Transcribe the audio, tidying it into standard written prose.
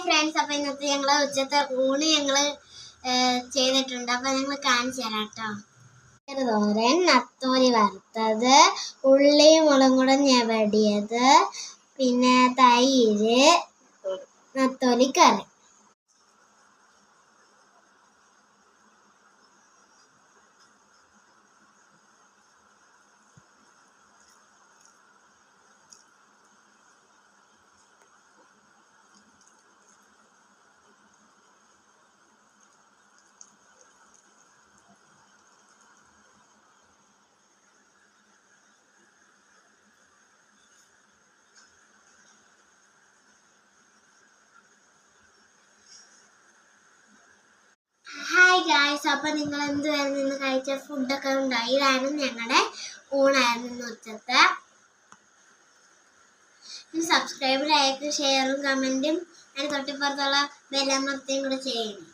Friends, അപ്പോൾ ഇന്നത്തെ ഞങ്ങൾ ഉച്ചത്തെ ഊണ് ഞങ്ങൾ ചെയ്തിട്ടുണ്ട്. അപ്പോൾ ഞങ്ങൾ കാണിച്ചു തരാം കേട്ടോ. തോരൻ, നത്തോലി വറുത്തത്, ഉള്ളി മുളകും കൂടെ ഞെവടിയത്, പിന്നെ തൈര്, നത്തോലി കറി. ഹായ് ഗായ്സ്, അപ്പോൾ നിങ്ങൾ എന്തുവായിരുന്നു ഇന്ന് കഴിച്ച ഫുഡൊക്കെ ഉണ്ടായി? ഇതായിരുന്നു ഞങ്ങളുടെ ഊണായിരുന്നു ഇന്ന് ഉച്ചത്തെ. സബ്സ്ക്രൈബ്, ലൈക്ക്, ഷെയറും കമൻറ്റും അതിന് തൊട്ടിപ്പുറത്തുള്ള ബെല്ലമർത്തിയും കൂടെ ചെയ്യണം.